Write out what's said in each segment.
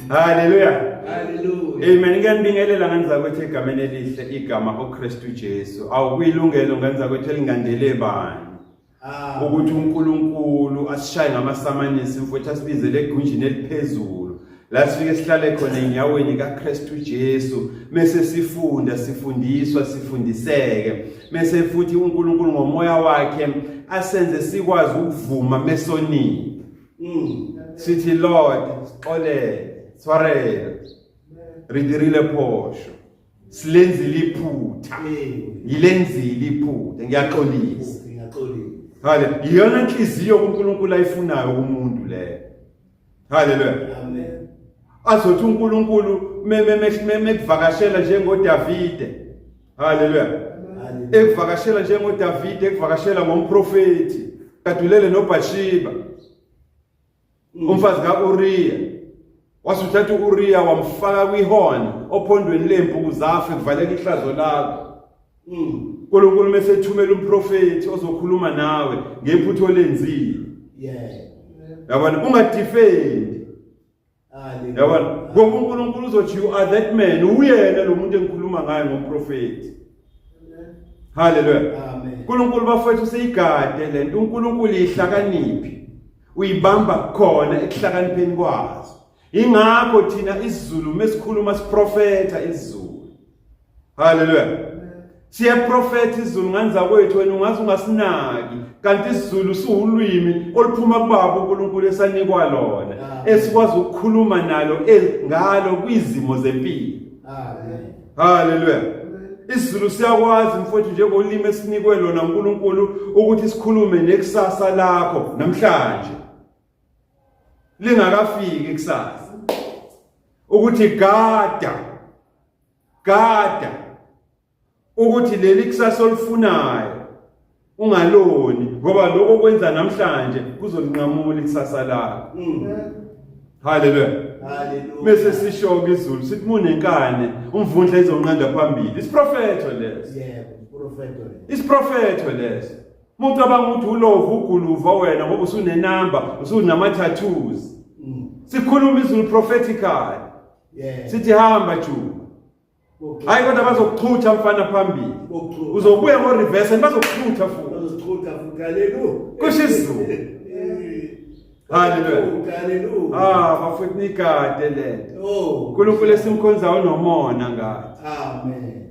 Hallelujah. Hallelujah. Amen. Ngiyanibingelela ngenza kwethu egameni elihle igama uKristu Jesu. Awukuyilungelo ngenza kwethu elingandele bani. Ukuthi uNkulunkulu asishaye ngamasamanisi mfowethu asibizele egunjini eliphezulu. La sifike sihlale khona enyaweni kaKristu Jesu. Mase sifunda, sifundiswa, sifundiseke. Mase futhi uNkulunkulu ngomoya wakhe asenze sikwazi ukuvuma mesonini. Sithi Lord, ole, swarele. Ridirile posho. Silenzile iphutha. Yilenzile iphutha. Ngiyaxolisa. Hallelujah. Iyona inhliziyo uNkulunkulu ayifunayo kumuntu le. Hallelujah. Amen. Azothi uNkulunkulu mekuvakashela njengoDavide. Hallelujah. Ekuvakashela njengoDavide, ekuvakashela ngomprofeti. Kadulele noBathsheba. Umfazi kaUriya. Wasuthatha uUriya wamfaka kwihoni ophondweni lempu kuzafe kuvaleka ihlazo lakho. uNkulunkulu mesethumela umprofeti ozokhuluma nawe ngephutho olenzile. Yabona ungadefend. Yabona ngoba uNkulunkulu uzothi you are that man, uyena lo muntu engikhuluma ngaye ngomprofeti. Hallelujah. Amen. uNkulunkulu bafethu seyigade lento uNkulunkulu ihlakaniphi. Uyibamba khona ekuhlakanipheni kwazo. Ingakho thina isiZulu mesikhuluma siprofeta isiZulu. Hallelujah. Siya prophet isiZulu nganza kwethu wena ungazi ungasinaki kanti isiZulu siwulwimi oluphuma kubaba uNkulunkulu esanikwa lona esikwazi ukukhuluma nalo ngalo kwizimo zempilo. Amen. Hallelujah. isiZulu siyakwazi mfowethu njengolimi esinikwe lona uNkulunkulu ukuthi sikhulume nekusasa lakho namhlanje lingakafiki ikusasa ukuthi gada ukuthi leli kusasa olifunayo ungaloni ngoba lokho okwenza namhlanje kuzolinqamula ikusasa lakho. Hallelujah. Hallelujah. Mase sisho isiZulu sithi munenkane umvundla izonqanda phambili. Isiprofetho leso. Isiprofetho leso. Umuntu abanguthi ulova uguluva wena ngoba usunenamba usunama tattoos. Sikhuluma isiZulu prophetically. Sithi hamba Juba. Hayi kodwa bazokuchutha mfana phambili. Uzobuya ngo reverse bazokuchutha futhi. Hallelujah. Kusho isiZulu. Hallelujah. Bafuthu nikade lento. uNkulunkulu esimkhonzayo nomona ngathi. Amen.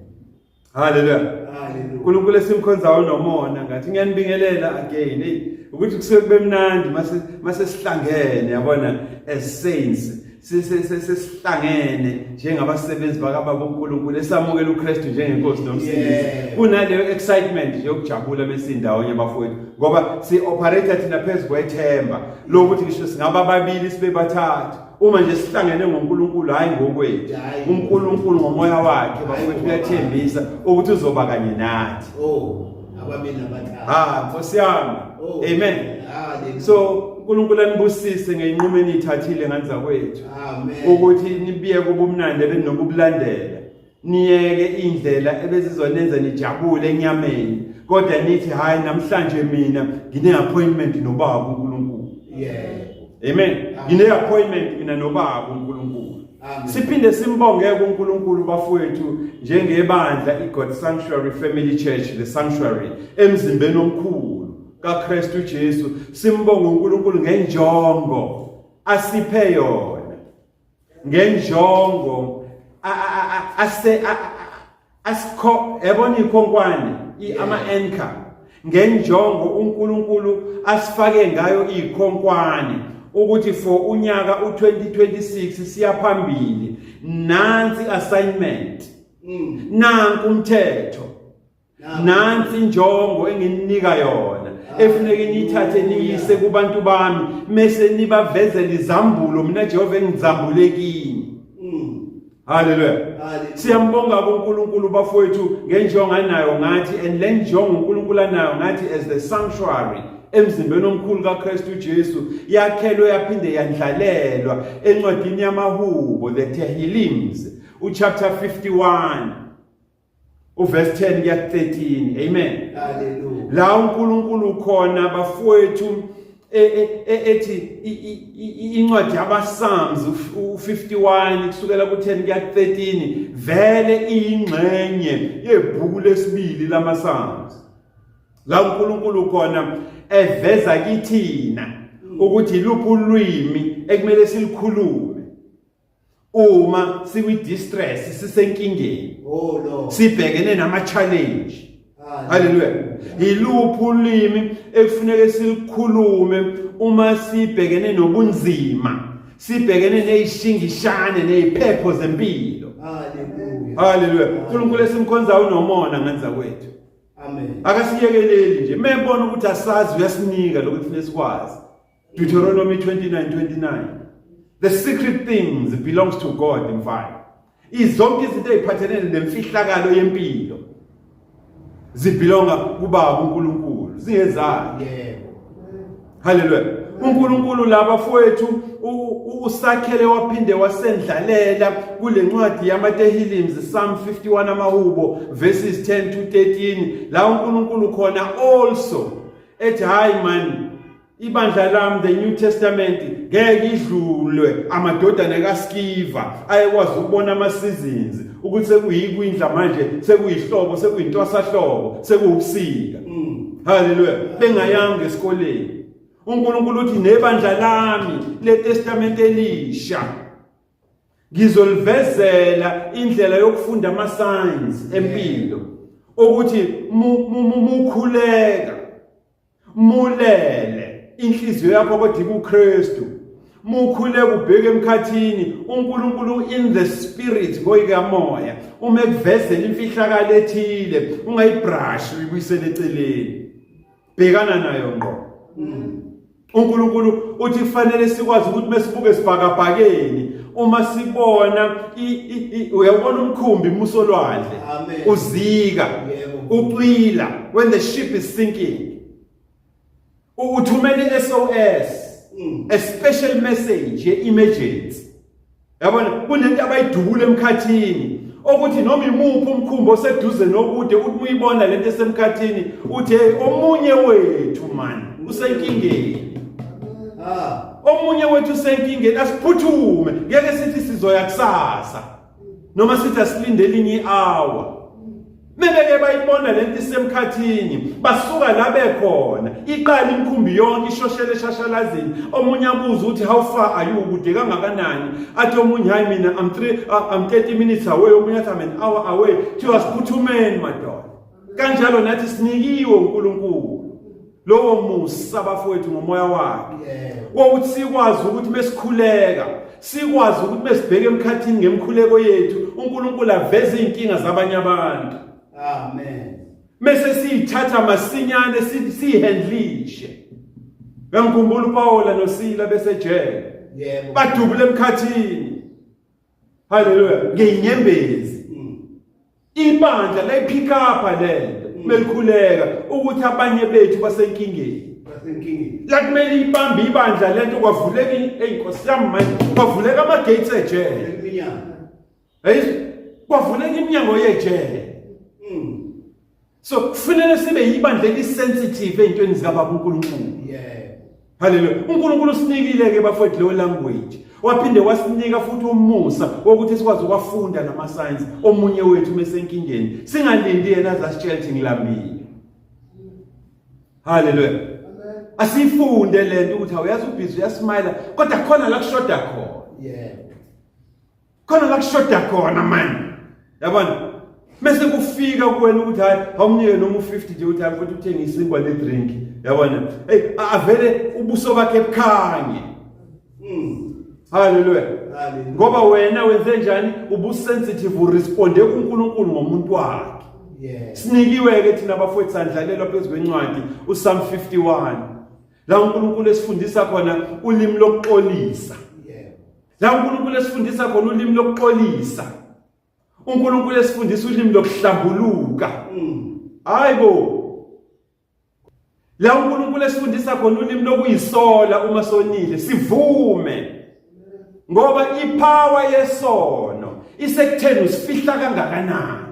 Hallelujah. Hallelujah. uNkulunkulu esimkhonzayo nomona ngathi ngiyanibingelela again ukuthi kusuke kube mnandi mase sihlangene yabona as saints. Sesihlangene njengabasebenzi bakaBaba uNkulunkulu esamukela uKristu njengenkosi nomsindisi. Kunaleyo excitement yokujabula besindawonye bafowethu ngoba si operate thina phezulu kwethemba lokuthi ngisho singaba babili sibe bathathu uma nje sihlangene ngoNkulunkulu hayi ngokwethu uNkulunkulu ngomoya wakhe bafowethu uyathembisa ukuthi uzoba kanye nathi. Ababili nabathathu. Nkosi yami. Amen. So uNkulunkulu anibusise ngeinqumo enithathile nganza kwethu. Amen. Ukuthi nibiye kubumnandi ebenokubulandela. Niyeke indlela ebezizonenza nijabule enyameni. Kodwa nithi hayi namhlanje mina ngine appointment noBaba uNkulunkulu. Amen. Ngine appointment mina noBaba uNkulunkulu. Siphinde simbonge uNkulunkulu bafowethu njengebandla iGod Sanctuary Family Church, the sanctuary emzimbeni omkhulu kaKristu Jesu. Simbonga uNkulunkulu ngenjongo asiphe yona. Ngenjongo asikho yabona ikhonkwane ama anchor. Ngenjongo uNkulunkulu asifake ngayo ikhonkwane ukuthi for unyaka u2026 siya phambili. Nansi assignment. Nanku umthetho. Nansi injongo engininika yona. Efuneke nithathe niyise kubantu bami mase nibavezele izambulo mina Jehova engizambule kini. Hallelujah. Siyambonga uNkulunkulu bafowethu ngenjongo nayo ngathi and le njongo uNkulunkulu anayo ngathi as the sanctuary emzimbeni omkhulu kaKristu Jesu yakhelwe yaphinde yandlalelwa encwadini yamahubo the Tehillims chapter 51 verse 10 kuya 13. Amen. Hallelujah. La uNkulunkulu khona bafowethu ethi incwadi yabaPsalms u51 kusukela ku10 kuya 13 vele iyingxenye yebhuku lesibili lamaPsalms. La uNkulunkulu khona eveza kithina ukuthi luphi ulwimi ekumele silikhulume uma siwi distress sisenkingeni. Oh no. Sibhekene nama challenge. Hallelujah. Iluphi ulimi ekufuneka silikhulume uma sibhekene nobunzima, sibhekene nezishingishane neziphepho zempilo. Hallelujah. Hallelujah. uNkulunkulu esimkhonza unomona ngenza kwethu. Amen. Akasiyekeleli nje. Membona ukuthi asazi uyasinika lokho kufanele sikwazi. Deuteronomy 29:29. The secret things belongs to God in fire. Izonke izinto eziphathelene nemfihlakalo yempilo zibelonga kuBaba uNkulunkulu. Zingezakhe. Yebo. Hallelujah. uNkulunkulu labafowethu usakhele waphinde wasendlalela kule ncwadi yamaTehillim Psalm 51 amahubo verses 10 to 13 la uNkulunkulu khona also ethi hayi man ibandla lami the New Testament ngeke idlulwe amadodana kaSkiva ayekwazi ukubona ama seasons ukuthi sekuyikwindla manje sekuyihlobo sekuyintwasahlobo sekubusika. Hallelujah. Bengayanga esikoleni uNkulunkulu uthi nebandla lami leTestament elisha ngizolivezela indlela yokufunda ama signs empilo ukuthi mukhuleka mulele inhliziyo yakho kodwa kuKristu mukhuleka ubheke emkhathini uNkulunkulu in the spirit ngoyikamoya uma ekuvezela imfihlakalo ethile ungayibrush uyibuyisele eceleni bhekana nayo ngqo. uNkulunkulu uthi kufanele sikwazi ukuthi mesibuke sibhakabhakeni uma sibona uyabona umkhumbi musolwandle uzika ucwila when the ship is sinking uthumele SOS a special message emergency. Yabona kunento abayidubula emkhathini ukuthi noma imuphi umkhumbi oseduze nokude uthi uyibona lento esemkhathini uthi omunye wethu man usenkingeni. Omunye wethu usenkingeni asiphuthume ngeke sithi sizoya kusasa noma sithi asilinde elinye hour. Mebeke bayibona lento isemkhathini basuka la bekhona iqala imkhumbi yonke ishoshele eshashalazini omunye abuza uthi how far are you kude kangakanani athi omunye hayi mina I'm 30 minutes away omunye athi I'm an hour away to asiphuthumeni madoda. Kanjalo nathi sinikiwe uNkulunkulu lowo musa bafowethu ngomoya wakhe wokuthi sikwazi ukuthi besikhuleka sikwazi ukuthi besibheke emkhathini ngemkhuleko yethu uNkulunkulu aveze inkinga zabanye abantu. Amen. Mase siyithatha masinyane sihandlishe. Ngikhumbula uPaula noSila besejele. Yebo. Badubule emkhathini. Hallelujah. Ngenyembezi. Ibandla la pick up lento. Melikhuleka ukuthi abanye bethu basenkingeni. La kumele ibambe ibandla lento kwavuleka inkosi yami manje kwavuleka ama gates ejele. Hey, kwavuleka iminyango yejele. So kufanele sibe yibandla elisensitive ezintweni zikaBaba uNkulunkulu. Hallelujah. uNkulunkulu sinikile ke bafowethu leyo language. Waphinde wasinika futhi umusa wokuthi sikwazi ukwafunda nama science omunye wethu mesenkingeni. Singalindi yena azasitshela ukuthi ngilambile. Hallelujah. Amen. Asifunde lento ukuthi awuyazi ubhizi uyasmile kodwa khona la kushoda khona. Khona la kushoda khona man. Yabona? Mase kufika kuwena ukuthi hayi awumnike noma u50 nje uthi futhi uthenge isinkwa le drink yabona hey avele ubuso bakhe bukhanye. Hallelujah. Ngoba wena wenze njani ubusensitive uresponde kuNkulunkulu ngomuntu wakhe. Sinikiwe ke thina bafowethu sandlalelwa phezulu kwencwadi uPsalm 51 la uNkulunkulu esifundisa khona ulimi lokuxolisa. La uNkulunkulu esifundisa khona ulimi lokuxolisa. uNkulunkulu esifundisa ulimi lokuhlambuluka. Hayibo. La uNkulunkulu esifundisa khona ulimi lokuyisola uma sonile sivume. Ngoba ipower yesono isekutheni usifihla kangakanani.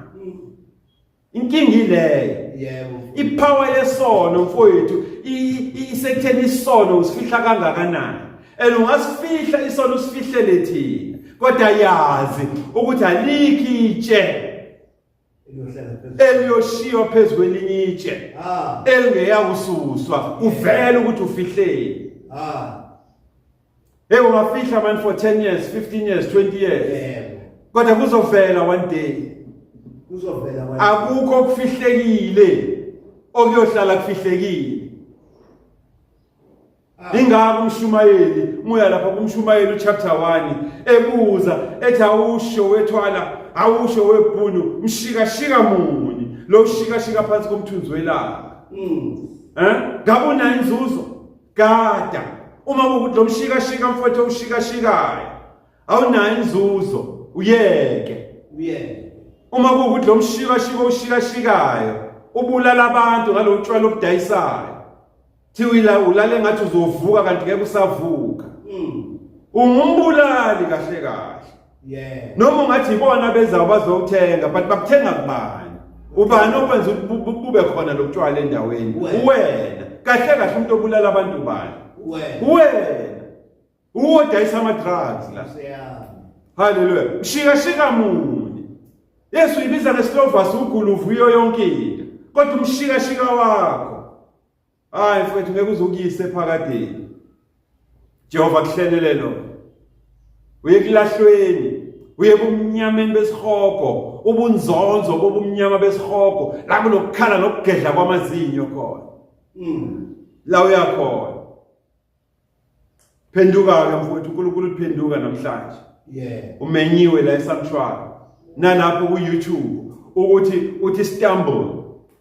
inkingi ileyo. Yebo. Ipower yesono mfowethu isekutheni isono usifihla kangakanani. Ungasifihla isono usifihlele thina. Kodwa yazi ukuthi alikho itshe eliyoshiywa phezu kwelinye itshe. Elingeyakususwa kuvela ukuthi ufihlele. Ungafihla man for 10 years, 15 years, 20 years. Yebo. Kodwa kuzovela one day. Kuzovela one. Akukho okufihlekile okuyohlala kufihlekile. Ingakho umshumayeli muya lapha kumshumayeli chapter 1 ebuza ethi awusho wethwala awusho webhunu mshika muni lo shika phansi komthunzi welanga. Ngabe una inzuzo gada uma ukuthi lo mshika mfowethu ushikayo awunayo inzuzo uyeke. Uma ukuthi lo ushikayo ubulala abantu ngalo tshwala obudayisayo thiwila ulale ngathi uzovuka kanti ngeke usavuka. Ungumbulali kahle. Noma ungathi ibona beza bazowuthenga but bakuthenga kubani? Ubani okwenza bube khona lokutshwala endaweni? Wena. Kahle umuntu obulala abantu bani? Wena. Uwodayisa ama drugs la. Hallelujah. Shika muni. Yesu ibiza ngeSlovasi uguluvu iyo yonke into. Kodwa umshika wakho. Hayi mfowethu ngeke uzukuyise phakadeni. Jehova kuhlelelelo. Uye kulahlweni, uye kumnyameni besihoko, ubunzonzo bobumnyama besihoko, la kunokukhala nokugedla kwamazinyo khona. La uyakhona. Phenduka ke mfowethu uNkulunkulu uphenduka namhlanje. Umenyiwe la esanctuary. Nalapho ku YouTube uthi stumble.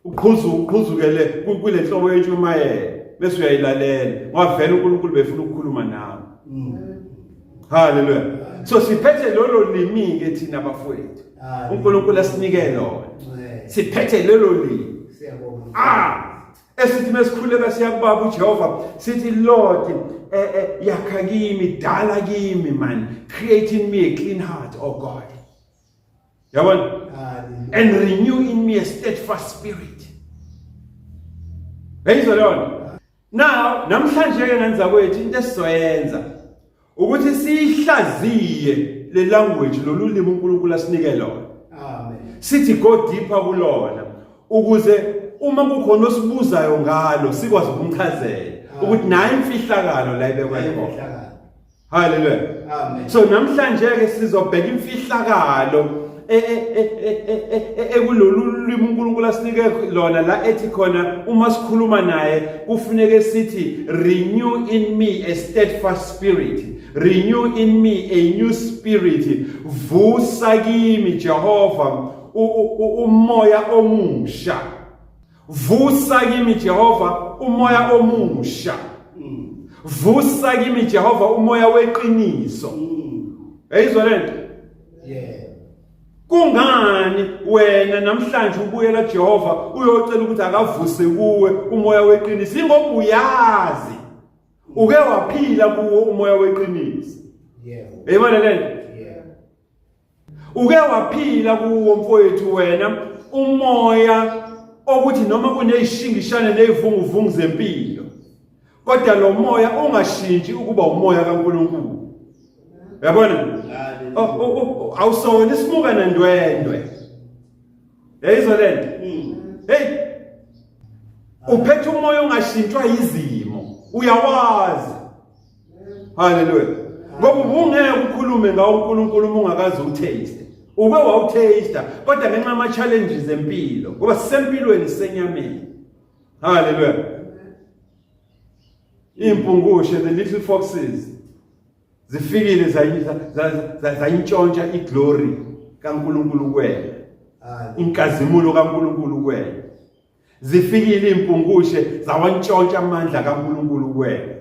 Uqhuzukele kule nhlobo yentshumayelo bese uyayilalela ngavela uNkulunkulu befuna ukukhuluma nawe. Hallelujah. So siphethe lolo limi ke thina bafowethu. uNkulunkulu asinike lona. Siphethe lolo limi. Esithi mesikhuleka siyakubaba uJehova sithi Lord yakha kimi dala kimi man, create in me a clean heart, oh God. Yabona? And renew in me a steadfast spirit. Beyizwa lona. Now namhlanje ke ngenza kwethu into esizoyenza ukuthi sihlaziye le language lolulimi uNkulunkulu asinike lona. Sithi go deeper kulona ukuze uma kukhona osibuzayo ngalo sikwazi ukumchazela ukuthi naye imfihlakalo la ibekwe khona. Hallelujah. So namhlanje ke sizobheka imfihlakalo ekulolulimi uNkulunkulu asinike lona la ethi khona uma sikhuluma naye kufuneke sithi renew in me a steadfast spirit, renew in me a new spirit, vusa kimi Jehova umoya omusha, vusa kimi Jehova umoya omusha, vusa kimi Jehova umoya weqiniso. Eyizwa lento? Kungani wena namhlanje ubuyela Jehova uyocela ukuthi akavuse kuwe umoya weqiniso? Ingoba uyazi uke waphila kuwo umoya weqiniso. Eyibona lento? Uke waphila kuwo mfowethu wena umoya okuthi noma kunezishingishane nezivunguvungu zempilo kodwa lo moya ungashintshi ukuba umoya kaNkulunkulu. Yabona? Awusona isimuka nendwendwe. Yayizwa lento? Hey. Uphethe umoya ongashintshwa izimo. Uyawazi. Hallelujah. Ngoba ungeke ukukhulume ngawo uNkulunkulu ungakaze utaste. Ube wawutaste kodwa ngenxa ama challenges empilo ngoba sisempilweni senyameni. Hallelujah. Impungushe the little foxes zifikile zayintshontsha iglory kaNkulunkulu kuwena. Inkazimulo kaNkulunkulu kuwena. Zifikile impungushe zawantshontsha amandla kaNkulunkulu kuwena.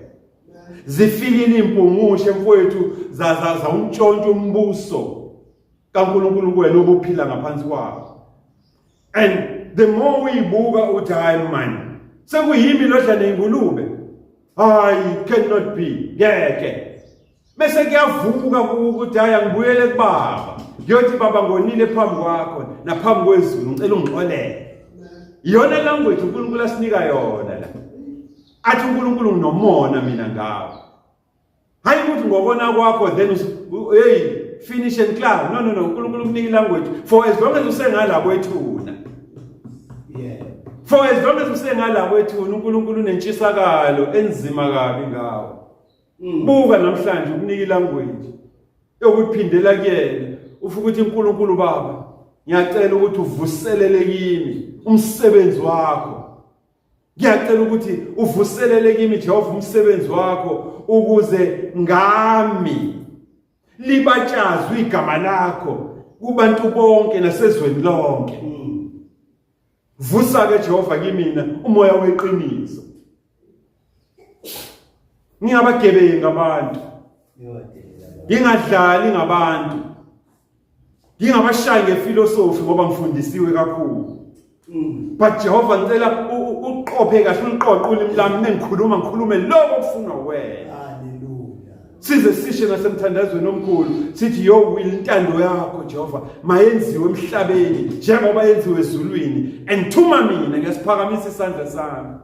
Zifikile impungushe mfowethu zawuntshontsha umbuso kaNkulunkulu kuwena obuphila ngaphansi kwawo. And the more we buka uthi hayi man sekuyimi lodla neingulube. Hayi cannot be. Ngeke. bese kuyavuka ukuthi haya ngibuyele kubaba ngiyothi baba ngonile phambi kwakho naphambi kwezulu ngicela ungixolele iyona language uNkulunkulu asinika yona la athi uNkulunkulu nginomona mina ngawo hayi ukuthi ngobona kwakho then hey finish and clear no uNkulunkulu kunika language for as long as usengala kwethuna for as long as usengala kwethuna uNkulunkulu unentshisakalo enzima kabi ngawo buka namhlanje ukunika language yokuphindela kuyena ufuthi ukuthi uNkulunkulu baba ngiyacela ukuthi uvuselele kimi umsebenzi wakho ngiyacela ukuthi uvuselele kimi Jehova umsebenzi wakho ukuze ngami libatshazwe igama lakho kubantu bonke nasezweni lonke vusa ke Jehova kimina umoya weqiniso ngingabagebenga ngabantu ngingadlali ngabantu ngingabashayi ngefilosofi ngoba ngifundisiwe kakhulu but Jehova ngicela uqophe kahle uliqoqe ulimi lami mengikhuluma ngikhulume lokho okufunwa wena haleluya size sishe ngasemthandazweni omkhulu sithi your will intando yakho Jehova mayenziwe emhlabeni njengoba yenziwe ezulwini andithuma mina ngiyasiphakamisa isandla sami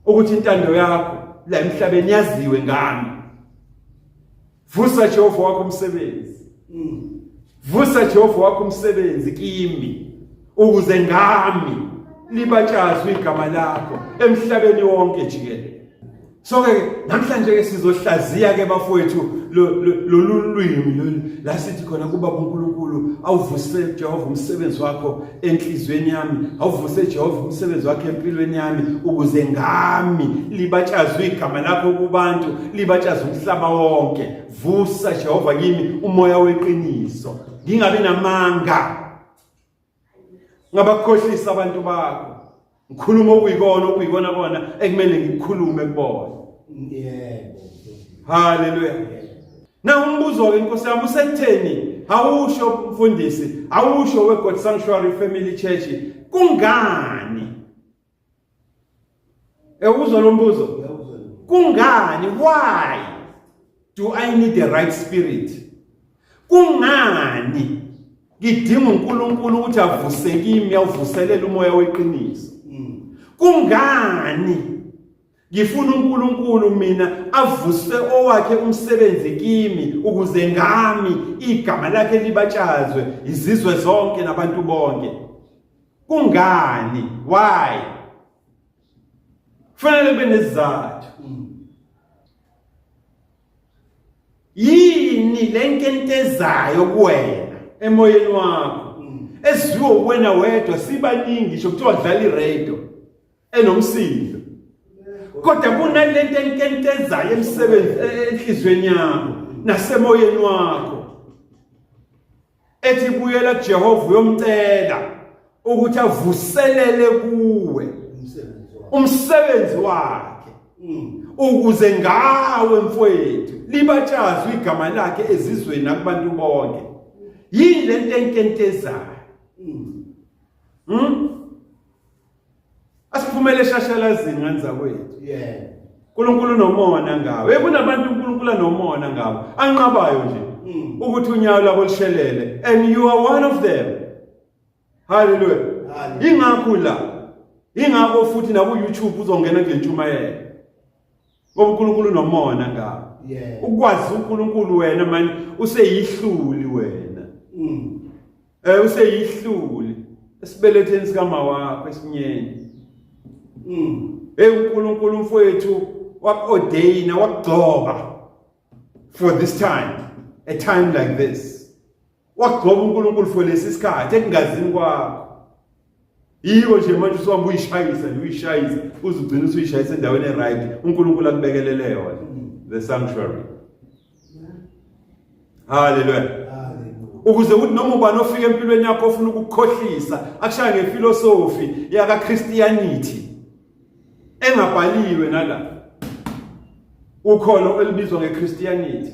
ukuthi intando yakho la emhlabeni yaziwe ngami vusa Jehova wakho umsebenzi vusa Jehova wakho umsebenzi kimi ukuze ngami libatshazwe igama lakho emhlabeni wonke jikelele so ke namhlanje ke sizohlaziya ke bafowethu lolulwimi la sithi khona kuba uNkulunkulu awuvuse Jehova umsebenzi wakho enhlizweni yami awuvuse Jehova umsebenzi wakho empilweni yami ukuze ngami libatshazwe igama lakho kubantu libatshazwe umhlaba wonke vusa Jehova kimi umoya weqiniso ngingabi namanga ngabakhohlisa abantu bakho ngikhuluma okuyikona bona ekumele ngikukhulume kubona yebo haleluya na umbuzo ke inkosi yami usekutheni awusho mfundisi awusho we God Sanctuary Family Church kungani uzwa lo mbuzo kungani why do I need the right spirit kungani ngidinga uNkulunkulu ukuthi avuse kimi avuselele umoya weqiniso kungani ngifuna uNkulunkulu mina avuse owakhe umsebenzi kimi ukuze ngami igama lakhe libatshazwe izizwe zonke nabantu bonke kungani why fanele benesizathu yini lenkentezayo kuwena emoyeni wakho eziwo wena wedwa sibaningi ngisho kuthiwa dlala iradio enomsindo kodwa kunalento enkentezayo emsebenzi enhlizweni yakho nasemoyeni wakho ethi buyela kuJehova uyomcela ukuthi avuselele kuwe umsebenzi wakhe ukuze ngawe mfowethu libatshazwe igama lakhe ezizweni nakubantu bonke yini lento enkentezayo asiphumele eshashalazini nganza kwethu uNkulunkulu nomona ngawe kunabantu uNkulunkulu nomona ngawe anqabayo nje ukuthi unyawo labo lishelele and you are one of them hallelujah ingakho futhi na ku YouTube uzongena kule ntshumayelo ngoba uNkulunkulu nomona ngawe ukwazi uNkulunkulu wena manje useyihluli wena useyihluli esibeletheni sikama wakho esinyeni uNkulunkulu mfowethu wakordaina wagcoba for this time a time like this wagcoba uNkulunkulu for lesi sikhathi ekungazini kwakho yiwo nje manje usihamba uyishayisa uzugcina usuyishayisa endaweni eright uNkulunkulu akubekelele yona the sanctuary hallelujah ukuze uthi noma ubani ofika empilweni yakho ofuna ukukhohlisa akushaya ngefilosofi yaka Christianity engabhaliwe nala ukholo elibizwa ngeChristianity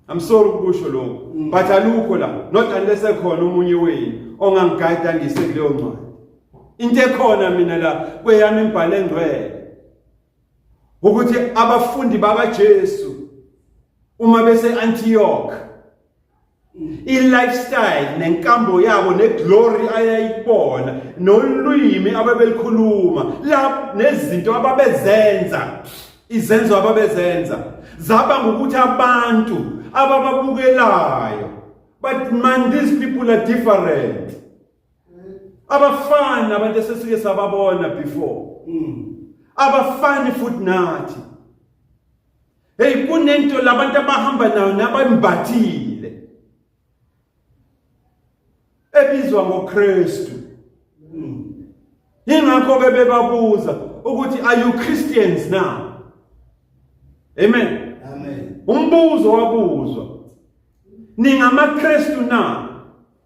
I'm sorry ukusho lokho but alukho la not unless ekhona umunye wenu ongangigayida ngisekuleyo ncwadi into ekhona mina la kweyami imbhalo engcwele ukuthi abafundi bakaJesu uma bese Antioch i-lifestyle nenkambo yabo neglory ayayibona nolwimi ababelikhuluma la nezinto ababezenza izenzo ababezenza zaba ngokuthi abantu abababukelayo but man these people are different abafana abantu esesike sababona before abafani futhi nathi hey kunento labantu abahamba nayo nabambathile ebizwa ngoKristu ingakho bebabuza ukuthi are you Christians now? Amen. Amen. Umbuzo wabuzwa ningamaKristu na?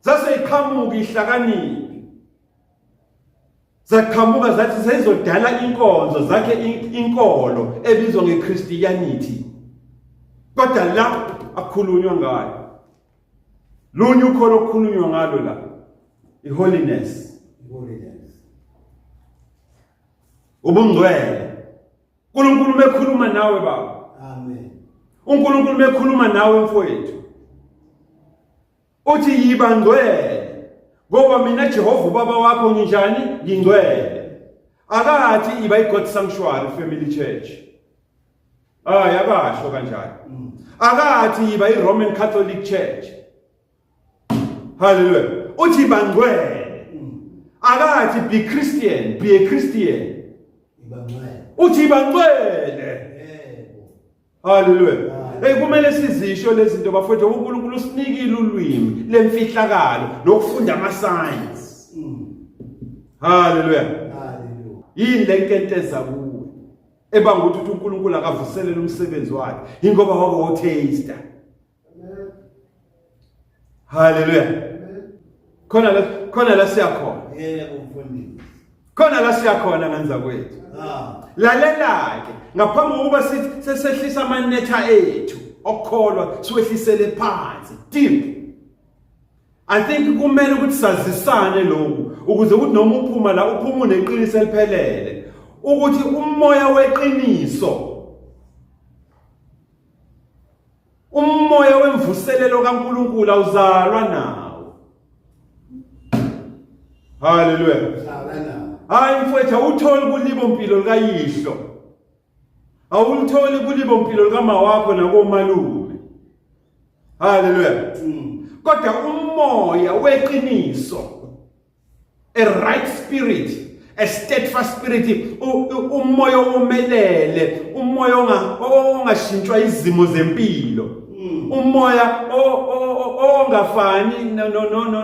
Zase iqhamuka ihlakaniphi zaqhamuka zathi sezodala inkonzo zakhe inkolo ebizwa ngeChristianity kodwa la akukhulunywa ngayo lunye ukholo okukhulunywa ngalo la iholiness ubungcwele uNkulunkulu mekhuluma nawe baba amen uNkulunkulu mekhuluma nawe mfowethu uthi yiba ngcwele ngoba mina Jehova baba wakho nginjani ngingcwele akathi iba iGod Sanctuary Family Church yakasho kanjalo akathi iba iRoman Catholic Church hallelujah uthi bangcwele akathi be Christian be a Christian uthi bangcwele hallelujah kumele sizisho lezi zinto bafowethu uNkulunkulu usinikile ulwimi lemfihlakalo lokufunda ama science hallelujah yini lenkenteza kuwe ebanga ukuthi uNkulunkulu akavuselele umsebenzi wakhe ingoba wako taster hallelujah khona la siyakhona umfundisi khona la siyakhona ngenza kwethu lalela ke ngaphambi kokuba sesehlisa amanetha ethu okholwa siwehlisele phansi deep I think kumele ukuthi sazisane lokhu ukuze ukuthi noma uphuma la uphuma uneqiniso eliphelele ukuthi umoya weqiniso umoya wemvuselelo kaNkulunkulu awuzalwa nawo hallelujah hayi mfowethu awutholi kulibo mpilo likayihlo awulitholi kulibo mpilo likama wakho nakomalume hallelujah kodwa umoya weqiniso a right spirit a steadfast spirit umoya omelele umoya ongashintshwa izimo zempilo umoya ongafani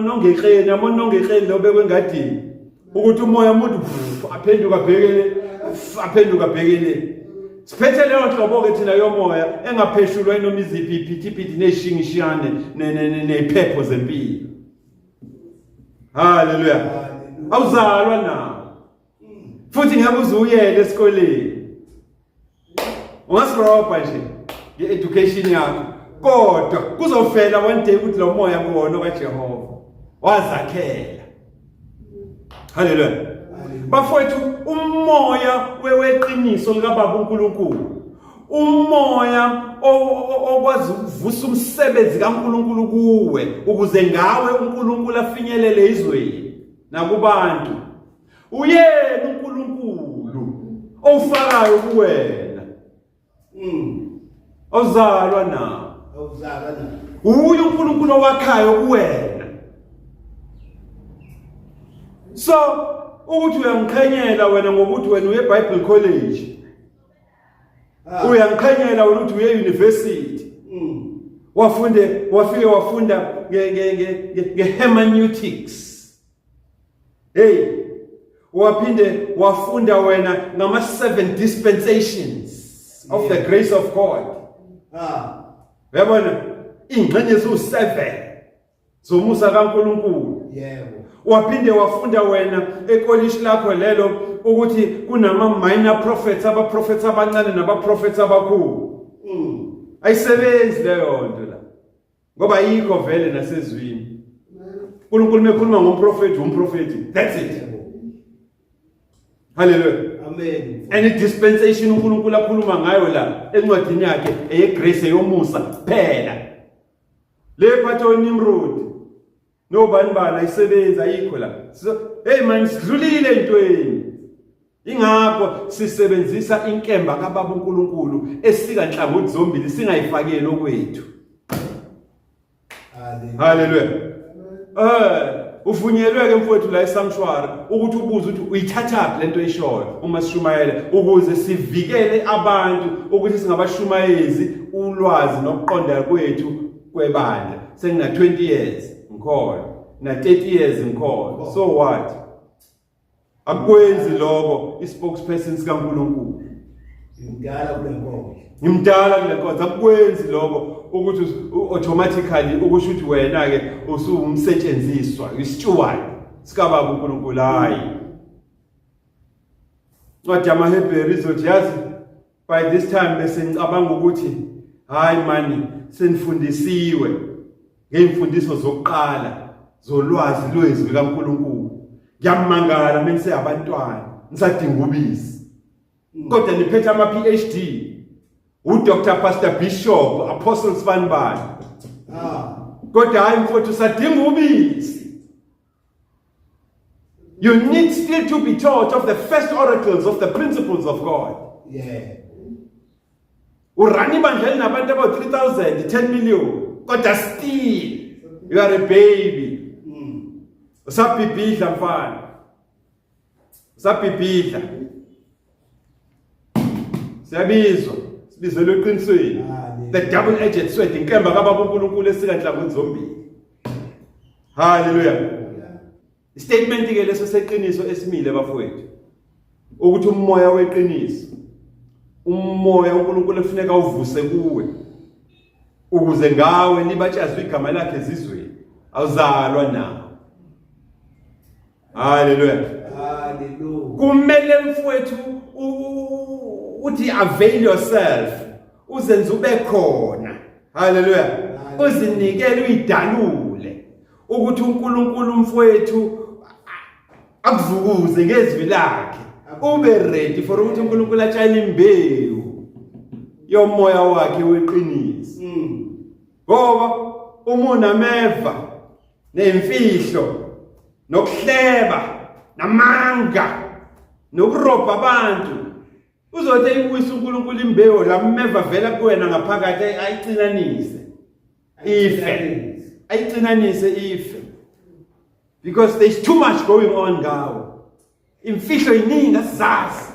nongeqeni amonongeqeni lobekwe ngadini ukuthi umoya umuntu aphenduka bhekele siphethe leyo nhlobo ke thina yomoya engapheshulwa noma iziphi iphithiphithi neshingishiyane nephepho zempilo hallelujah awuzalwa nawo futhi ngiyabuza uyele esikoleni ungasirobha nje nge-education yakho kodwa kuzofela one day ukuthi lo moya kuwona kaJehova wazakhela hallelujah bafowethu umoya weqiniso likaBaba uNkulunkulu umoya okwazi ukuvusa umsebenzi kaNkulunkulu kuwe ukuze ngawe uNkulunkulu afinyelele izweni nakubantu uyena uNkulunkulu ofakayo kuwena ozalwa nawo uye uNkulunkulu owakhayo kuwena so ukuthi uyangiqhenyela wena ngokuthi wena uye Bible College uyangiqhenyela wena ukuthi uye university wafike wafunda ngehermeneutics hey waphinde wafunda wena ngama 7 dispensations of the grace of God uyabona ingxenye zu7 zomusa kaNkulunkulu yebo waphinde wafunda wena ekolishi lakho lelo ukuthi kunama minor prophets abaprophets abancane nabaprophets abakhulu ayisebenzi leyo nto la ngoba yikho vele nasezwini uNkulunkulu mekhuluma ngomprofeti umprofeti that's it hallelujah Amen. And dispensation uNkulunkulu akhuluma ngayo la encwadini yakhe eyegrace yomusa kuphela. Le phatho Nimrod nobani bani ayisebenza ayikho la. So hey man sidlulile entweni. Ingakho sisebenzisa inkemba kaBaba uNkulunkulu esika nhlangothi zombili singayifakeli okwethu. Hallelujah. Uvunyelwe ke mfowethu la esanctuary ukuthi ubuze ukuthi uyithatha lento eyishoyo uma sishumayela ukuze sivikele abantu ukuthi singabashumayezi ulwazi nokuqonda kwethu kwebandla. Sengina 20 years ngikhona na 30 years ngikhona. So what? Akwenzi lokho ispokesperson sikaNkulunkulu. Ngimdala kule nkonzo. Ngimdala kule nkonzo akwenzi lokho ukuthi automatically ukusho ukuthi wena ke usumsetshenziswa isteward sikaBaba uNkulunkulu hayi. Ncwadi yamaHebheru izothi yazi by this time bese ngicabanga ukuthi hayi mani senifundisiwe ngeimfundiso zokuqala zolwazi lwezwi likaNkulunkulu. Ngiyamangala mense abantwana ngisadinga ubisi. Kodwa niphethe ama PhD. Dr. Pastor Bishop Apostles Van Baan. Kodwa hayi mfowethu sadinga ubisi. You need still to be taught of the first oracles of the principles of God. Yeah. Urani bandleni nabantu aba 3000, 10 million. Kodwa still you are a baby. Usabhibhidla mfana. Usabhibhidla. Siyabizwa. Sibizelwe eqinisweni. The double edged sword inkemba kaBaba uNkulunkulu esika nhlangothi zombili. Hallelujah. Statement ke leso seqiniso esimile bafowethu. Ukuthi umoya weqiniso. Umoya uNkulunkulu efuneka uvuse kuwe. Ukuze ngawe libatshazwe igama lakhe ezizweni. Awuzalwa nawo. Hallelujah. Hallelujah. Kumele mfowethu uthi avail yourself. Uzenze ube khona. Hallelujah. Uzinikele uyidalule ukuthi uNkulunkulu mfowethu akuvukuze ngezwi lakhe. Ube ready for ukuthi uNkulunkulu atshayele imbewu yomoya wakhe weqiniso. Ngoba umuna meva nemfihlo nokuhleba namanga nokurobha abantu uzothi uyisa uNkulunkulu imbewu la meva vela kuwena ngaphakathi ayicinanise ife ayicinanise ife because there's too much going on ngawo imfihlo iningi asizazi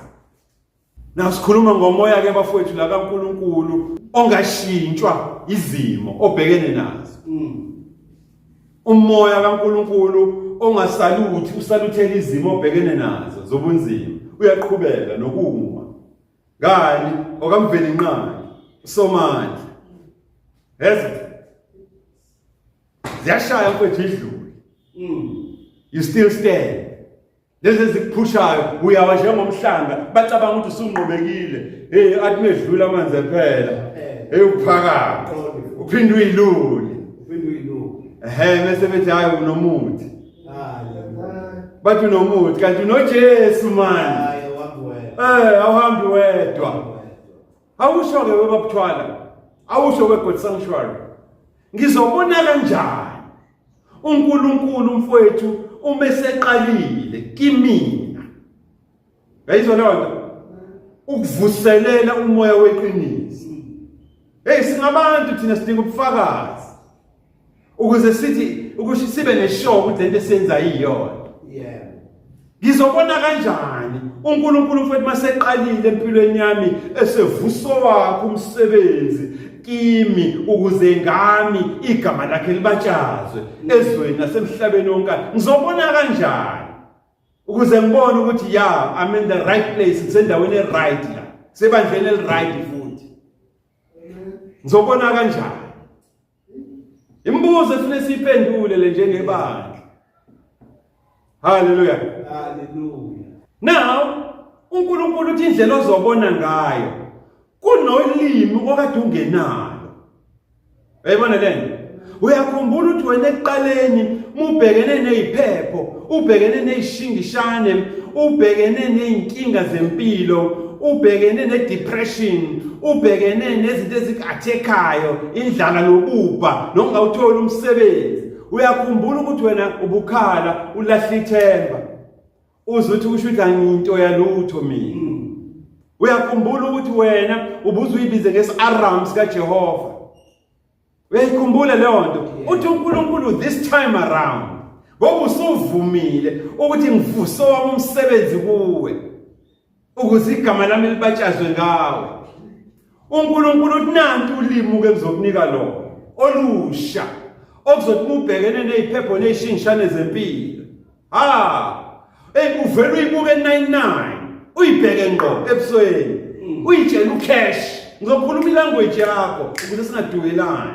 na sikhuluma ngomoya ke bafowethu la kaNkulunkulu ongashintshwa izimo obhekene nazo umoya kaNkulunkulu ongasaluthi usaluthela izimo obhekene nazo zobunzima uyaqhubeka nokuma ngani okamveli inqani usomandla yazi ziyashaya mfethu idlule you still stand lezi zikuphushayo uyawa njengomhlanga bacabanga ukuthi usunqobekile hey athi medlula amanzi ephela hey uphakama uphinde uyilule mase bethi hayi unomuthi bathi unomuthi kanti unoJesu manje awuhambi wedwa awusho ke webabuthwala awusho kweGod Sanctuary ngizobona kanjani uNkulunkulu mfowethu uma seqalile kimina yayizwa lonto ukuvuselela umoya weqiniso hey singabantu thina sidinga ubufakazi ukuze sithi ukuthi sibe neshow ukuthi lento esenza iyona ngizobona kanjani uNkulunkulu mfowethu maseqalile empilweni yami esevuso wakhe umsebenzi kimi ukuze ngami igama lakhe libatshazwe ezweni nasemhlabeni wonke ngizobona kanjani ukuze ngibone ukuthi I'm in the right place ngisendaweni right la sebandleni right futhi ngizobona kanjani imibuzo efune siphendule le njengebandla hallelujah now uNkulunkulu uthi indlela ozobona ngayo kunolimi okade ungenalo uyayibona lento uyakhumbula ukuthi wena ekuqaleni mubhekene neziphepho ubhekene nezishingishane, ubhekene nezinkinga zempilo, ubhekene nedepression, ubhekene nezinto ezikathekayo, indlala nobubha, nongawutholi umsebenzi. Uyakhumbula ukuthi wena ubukhala, ulahla ithemba. Uzwe ukuthi kusho ukuthi angiyinto yalutho mina. Uyakhumbula ukuthi wena ubuzuyibize ngesi-Aram sikaJehova. Uyayikhumbula leyo nto. Uthi uNkulunkulu this time around, ngoba usuvumile ukuthi ngivuse wami umsebenzi kuwe, ukuze igama lami libatshazwe ngawe. uNkulunkulu uthi nanti ulimi ke ngizokunika lona olusha, okuzothi ubhekene neziphepho nezishingishane zempilo. Uvela uyibuke 99, uyibheke ngqo ebusweni, uyitshela ucash, ngizokhuluma ilanguage yakho ukuze singadukelani.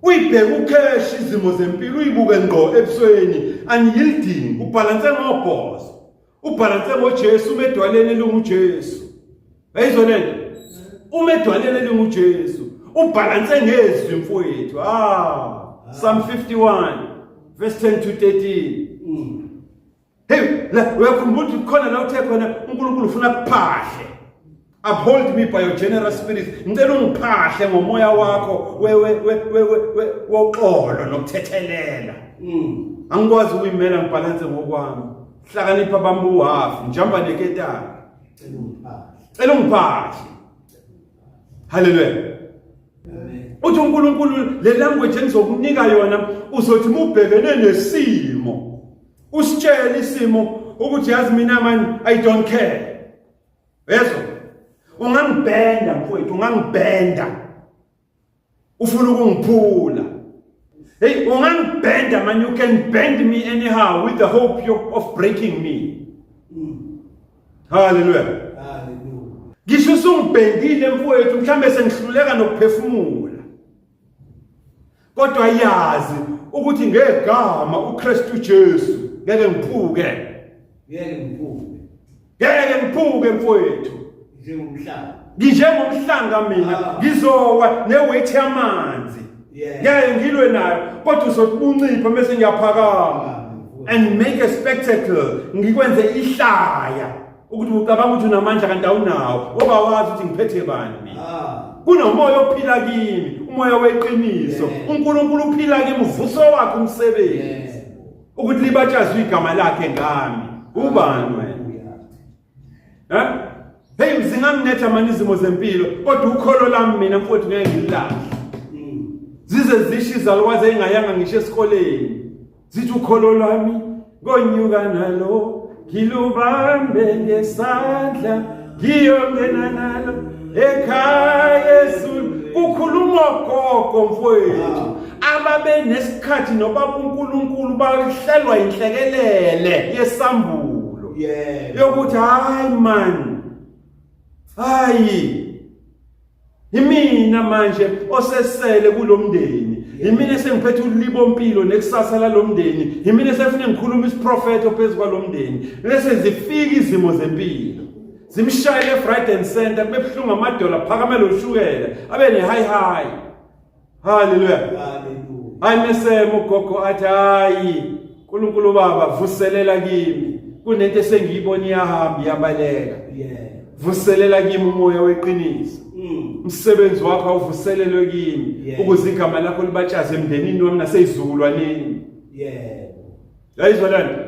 Uyibheke ucash izimo zempilo, uyibuke ngqo ebusweni, unyielding, ubhalanse ngobhozo, ubhalanse ngoJesu, umedwaleni linguJesu. Uyayizwa lento? Umedwaleni linguJesu, ubhalanse ngezwi mfowethu. Psalm 51 verse 10 to 13. Hey, uyakhumbula ukuthi khona la uthe khona uNkulunkulu ufuna kuphahle. Uphold me by your generous spirit. Ngicela ungiphahle ngomoya wakho woxolo nokuthethelela. Angikwazi ukuyimela ngibhalanse ngokwami. Hlakanipha bambu hafu, njamba neketana. Cela ungiphahle. Hallelujah. Uthi uNkulunkulu le language engizokunika yona uzothi ubhekene nesimo. Usitshela isimo ukuthi yazi mina man I don't care. Yezwa? Ungangibhenda mfowethu, ungangibhenda. Ufuna ukungiphula. Hey, ungangibhenda man, you can bend me anyhow with the hope of breaking me. Hallelujah. Hallelujah. Ngisho sungibhendile mfowethu, mhlambe sengihluleka nokuphefumula. Kodwa yazi ukuthi ngegama uKristu Jesu ngeke ngiphuke. Ngeke ngiphuke mfowethu. Njengomhlanga mina ngizowa neweight yamanzi. Ngeke ngilwe nayo, kodwa uzokuncipha bese ngiyaphakama and make a spectacle, ngikwenze ihlaya ukuthi ucabanga ukuthi unamandla kanti awunawo, ngoba wazi ukuthi ngiphethe bani mina. Kunomoya ophila kimi, umoya weqiniso. uNkulunkulu uphila kimi, uvuso wakhe umsebenzi ukuthi libatshazwe igama lakhe ngami. Ubani wena? Hey, zinganginetha manje izimo zempilo, kodwa ukholo lami mina mfowethu ngeke ngililahle. Zize zishi zalwaze engayanga ngisho esikoleni. Zithi ukholo lami ngonyuka nalo, ngilubambe ngesandla, ngiyongena nalo ekhaya ezulu. Kukhuluma gogo mfowethu, ababe nesikhathi nobaba uNkulunkulu bahlelwa inhlekelele yesambulo yokuthi hayi man, hayi imina manje osesele kulomndeni, imina esengiphethe ulibompilo nekusasa lalomndeni, imina esefuna ngikhuluma isiprofeto phezulu kwalomndeni, bese zifika izimo zempilo zimshayele left right and center, bebuhlungu amadola, phakamela ushukela, abe ne high. Hallelujah. Hayi mesemo ugogo athi hayi uNkulunkulu baba vuselela kimi, kunento esengiyibona iyahamba iyabaleka. Vuselela kimi umoya weqiniso. Umsebenzi wakho awuvuselelwe kimi ukuze igama lakho libatshaze emndenini wami nasezulwaneni. Yayizwa lana?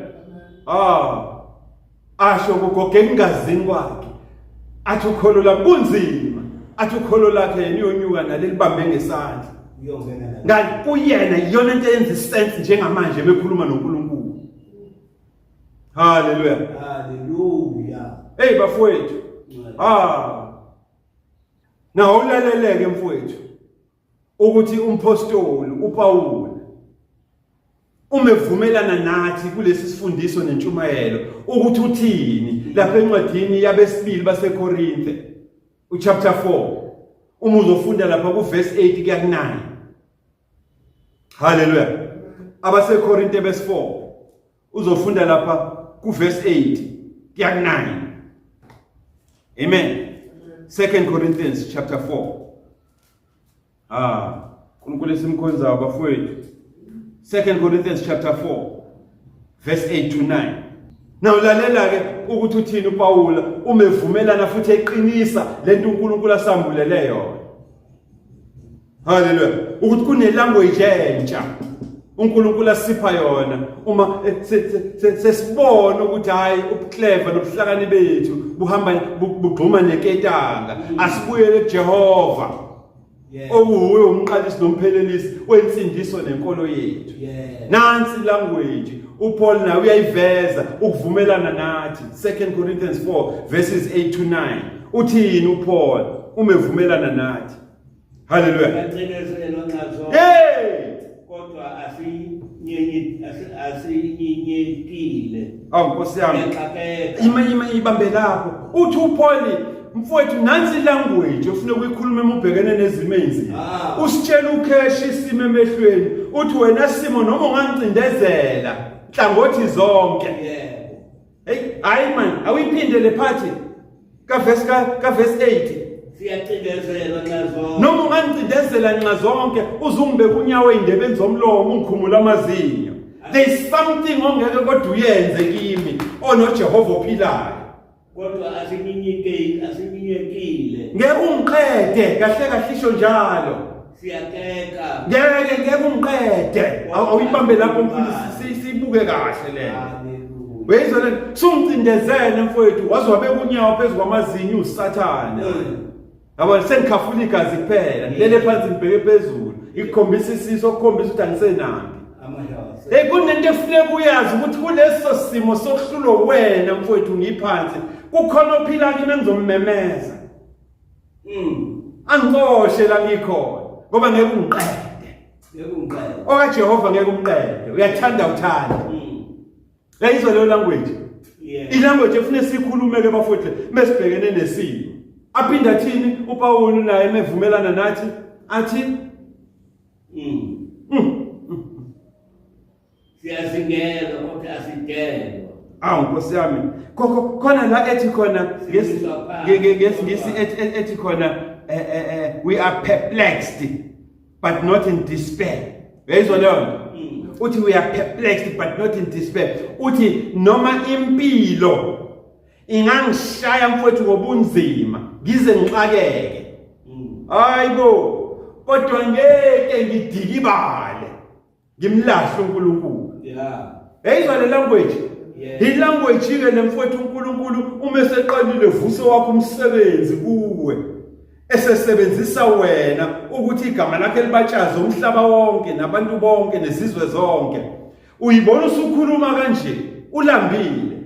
Asho kugoge ingazini kwakhe, athi ukholo lami kunzima, athi ukholo lakhe yena uyonyuka nalelibambe ngesandla. Ngathi kuyena iyona into eyenza isense njengamanje bekhuluma noNkulunkulu. Hallelujah. Hallelujah. Hey bafowethu. Na ulaleleke mfowethu ukuthi umpostoli uPaul umevumelana nathi kulesi sifundiso nentshumayelo ukuthi uthini lapha encwadini yabesibili baseKorinthe uchapter 4 uma uzofunda lapha kuverse 8 kuya ku9. Hallelujah. AbaseKorinthe verse 4 uzofunda lapha kuverse 8 kuya ku9. Amen. 2 Corinthians chapter 4. Kunkulu simkhonza abafowethu. 2 Corinthians chapter 4 verse 8 to 9. Now lalela ke ukuthi uthini uPaula umevumelana futhi eqinisa lento uNkulunkulu asambulele yona. Hallelujah. Ukuthi kune language entsha uNkulunkulu asipha yona uma sesibona ukuthi hayi ubuclever nobuhlakani bethu buhamba bugxuma neketanga asibuyele kuJehova. Okuwuye umqalisi nomphelelisi wensindiso nenkolo yettu. Nansi language uPaul naye uyayiveza ukuvumelana nathi 2 Corinthians 4 verses 8 to 9. Uthini uPaul umevumelana nathi? Hallelujah. Hey! Kodwa asinyenyekile. Nkosi yami. Ima ibambe lapho. Uthi uPaul mfowethu nansi language ufuna ukuyikhuluma emubhekene nezimo ezimbi. Usitshela ukheshi isimo emehlweni. Uthi wena simo noma ungancindezela hlangothi zonke. Hey, hayi man, awiphindele phathi ka verse 8. Siyacindezela nazo. Noma ungancindezela nxa zonke uzungibeka unyawo endebeni zomlomo ungikhumula amazinyo. There is something ongeke kodwa uyenze kimi onoJehova ophilayo. Kodwa asinyekile. Ngeke ungiqede kahle isho njalo. Siyakeka. Ngeke ungiqede. Awuyibambe lapho mfundisi sibuke kahle le. Wezona sungicindezele mfowethu wazobeka unyawo phezulu kwamazinyo uSathane. Yabo sengikhafula igazi kuphela ngilele phansi ngibheke phezulu ikukhombisa isiso okukhombisa ukuthi angisenambi. Kunento efuneka uyazi ukuthi kuleso simo sokuhlulo wena mfowethu ngiphansi kukhona ophila kimi engizommemeza. Angixoshe la ngikhona ngoba ngeke ungiqede. OkaJehova ngeke umqede. Uyathanda uthanda. Yayizwa leyo language. Ilanguage efune sikhulume ke bafowethu mesibhekene nesimo. Aphinda thini uPaul naye emevumelana nathi athi siyazingela kodwa asidelwa. Nkosi yami khona la ethi khona ngesingisi ethi khona we are perplexed but not in despair. Yayizwa leyo uthi we are perplexed but not in despair. Uthi noma impilo ingangishaya mfowethu ngobunzima ngize ngixakeke. Hayibo kodwa ngeke ngidikibale ngimlahle uNkulunkulu. Yayizwa le language. Ilanguage ke lemfowethu uNkulunkulu uma eseqalile vuso wakho umsebenzi kuwe esesebenzisa wena ukuthi igama lakhe libatshaze umhlaba wonke nabantu bonke nezizwe zonke. Uyibona usukhuluma kanje ulambile.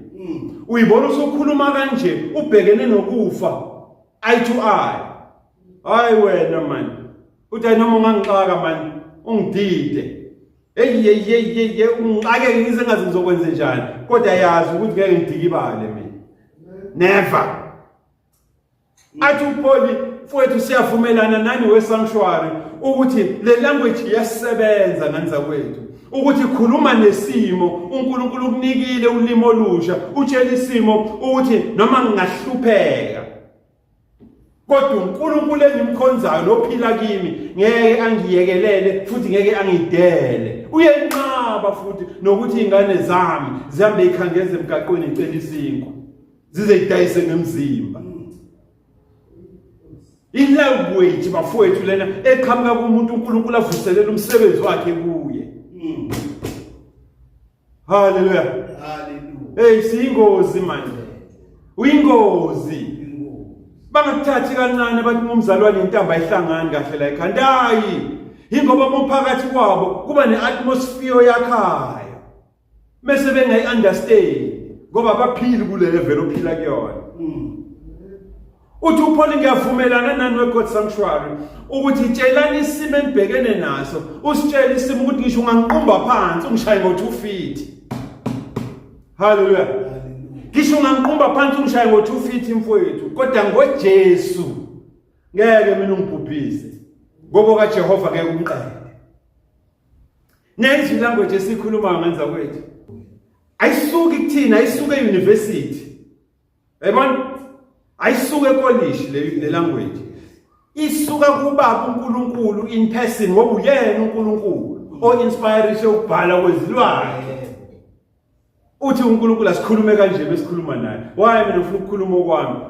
Uyibona usukhuluma kanje ubhekene nokufa eye to eye. Hayi wena man. Uthi noma ungangixaka man ungidide. Hey ungixake ngize ngazi ngizokwenza njani kodwa yazi ukuthi ngeke ngidikibale mina. Never. Athi uPaul mfowethu siyavumelana nani wesanctuary ukuthi le language iyasebenza nganza kwethu. Ukuthi khuluma nesimo uNkulunkulu ukunikile ulimo olusha utshela isimo ukuthi noma ngingahlupheka kodwa uNkulunkulu engimkhonzayo nophila kimi ngeke angiyekelele futhi ngeke angidele. Uyenqaba futhi nokuthi izingane zami zihambe ikhangeze emgaqweni icela isinkwa zize idayise ngemzimba. Ilanguage bafowethu lena eqhamuka kumuntu uNkulunkulu avuselela umsebenzi wakhe kuye. Hallelujah. Hey siyingozi manje. Uyingozi. Bangakuthathi kancane bathi umzalwane intamba ayihlangani kahle la ekhandayi. Ingoba umphakathi kwabo kuba neatmosphere yakhayo. Mase bengayiunderstand ngoba baphili kule level ophila kuyona. Uthi uPaul ngiyavumelana nani weGod Sanctuary ukuthi tshelani isimo enibhekene naso usitshela isimo ukuthi ngisho ungangiqumba phansi ungishaye ngo2 feet. Hallelujah. Ngisho ungangiqumba phansi ungishaye ngo2 feet mfowethu kodwa ngoJesu ngeke mina ungibhubhise ngoba kaJehova ngeke umqede. Nenzi language esikhuluma ngenza kwethu ayisuki kuthina ayisuke euniversity. Yabona ayisuke college le language isuka kubaba uNkulunkulu in person ngoba uyena uNkulunkulu o inspire ukubhala kwezilwane. uthi uNkulunkulu asikhulume kanje besikhuluma naye. Why mina ufuna ukukhuluma okwami?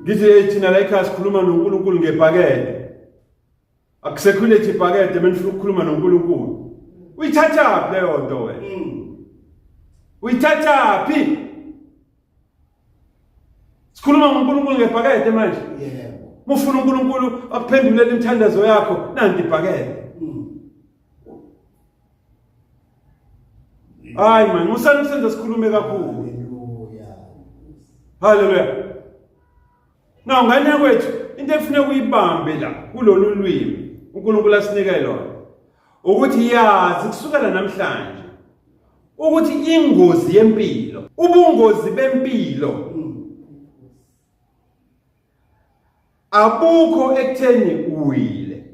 Ngithi thina la ekhaya sikhuluma noNkulunkulu ngebhakede. Akusekhulete ibhakede mina ufuna ukukhuluma noNkulunkulu. Uyithatha leyo nto wena. Uyithatha phi? Sikhuluma ngoNkulunkulu ngebhakede manje. Yebo. Mufuna uNkulunkulu akuphendulele imithandazo yakho nanti ibhakede. Hayi man, musana senza sikhulume kakhulu. Hallelujah. Now ngane kwethu into efuna kuyibambe la kulolu lwimi uNkulunkulu asinika lona ukuthi yazi kusukela namhlanje ukuthi ingozi yempilo, ubungozi bempilo abukho ekutheni uwile.